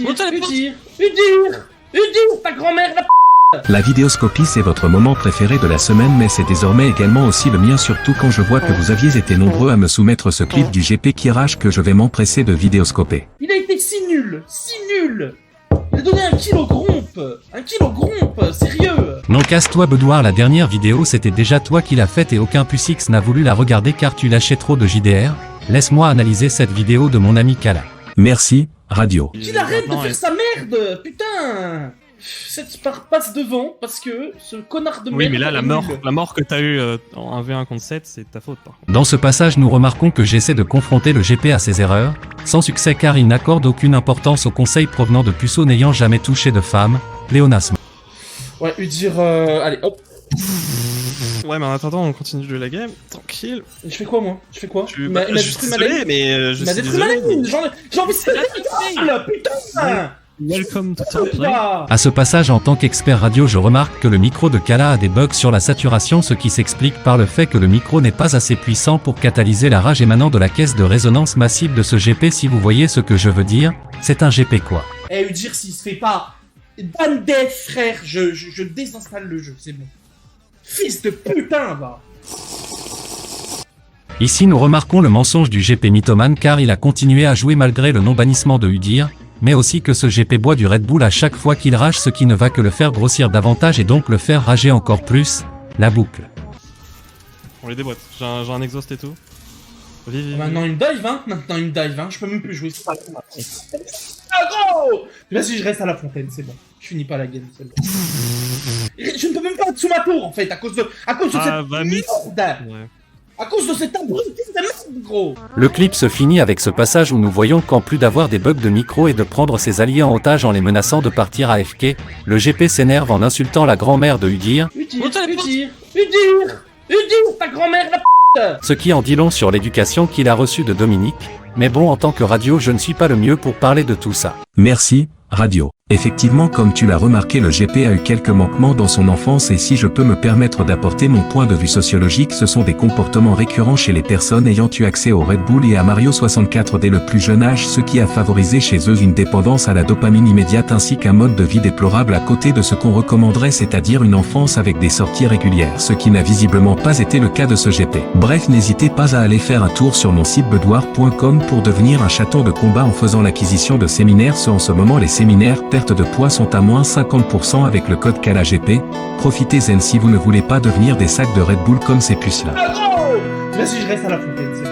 Udir, ta grand-mère, la La vidéoscopie c'est votre moment préféré de la semaine mais c'est désormais également aussi le mien surtout quand je vois que vous aviez été nombreux à me soumettre ce clip du GP qui rage que je vais m'empresser de vidéoscoper. Il a été si nul. Il a donné un kilo grompe, sérieux. Non, casse-toi Bedouard, la dernière vidéo c'était déjà toi qui l'as faite et aucun Pusix n'a voulu la regarder car tu lâchais trop de JDR. Laisse-moi analyser cette vidéo de mon ami Kala. Merci, radio. Qu'il arrête de faire sa merde, putain. Cette passe devant parce que ce connard de merde... Oui mais là la mort que t'as eu en 1v1 contre 7 c'est ta faute par contre. Dans ce passage nous remarquons que j'essaie de confronter le GP à ses erreurs, sans succès car il n'accorde aucune importance aux conseils provenant de puceaux n'ayant jamais touché de femme, pléonasme. Ouais, Udir, allez, hop. Ouais mais en attendant on continue de jouer la game, tranquille. Je fais quoi moi? Il m'a je suis désolé mais je suis désolé. J'ai envie de se faire putain. Welcome to top play. À ce passage en tant qu'expert radio je remarque que le micro de Kala a des bugs sur la saturation ce qui s'explique par le fait que le micro n'est pas assez puissant pour catalyser la rage émanant de la caisse de résonance massive de ce GP si vous voyez ce que je veux dire, c'est un GP quoi. Eh Udir s'il se fait pas ban death frère, je désinstalle le jeu, c'est bon. Fils de putain va. Ici nous remarquons le mensonge du GP mythomane car il a continué à jouer malgré le non-bannissement de Udir, mais aussi que ce GP boit du Red Bull à chaque fois qu'il rage ce qui ne va que le faire grossir davantage et donc le faire rager encore plus, la boucle. On les déboîte, j'ai un exhaust et tout. Vive. Maintenant une dive hein, je peux même plus jouer ça. Ah gros. Vas-y je reste à la fontaine, c'est bon. Je finis pas la game, c'est bon. Je ne peux même pas être sous ma tour en fait, à cause de cette merde. Ouais. À cause de cet abruti de merde, gros. Le clip se finit avec ce passage où nous voyons qu'en plus d'avoir des bugs de micro et de prendre ses alliés en otage en les menaçant de partir AFK, le GP s'énerve en insultant la grand-mère de Udir, Udir, ta grand-mère, la p***. ce qui en dit long sur l'éducation qu'il a reçue de Dominique, mais bon en tant que radio je ne suis pas le mieux pour parler de tout ça. Merci, radio. Effectivement comme tu l'as remarqué le GP a eu quelques manquements dans son enfance et si je peux me permettre d'apporter mon point de vue sociologique ce sont des comportements récurrents chez les personnes ayant eu accès au Red Bull et à Mario 64 dès le plus jeune âge ce qui a favorisé chez eux une dépendance à la dopamine immédiate ainsi qu'un mode de vie déplorable à côté de ce qu'on recommanderait c'est-à-dire une enfance avec des sorties régulières ce qui n'a visiblement pas été le cas de ce GP. Bref n'hésitez pas à aller faire un tour sur mon site bedouard.com pour devenir un chaton de combat en faisant l'acquisition de séminaires en ce moment les séminaires de poids sont à moins 50% avec le code KALAGP. Profitez-en si vous ne voulez pas devenir des sacs de Red Bull comme ces puces là. Vas-y je reste à la fontaine, c'est bon.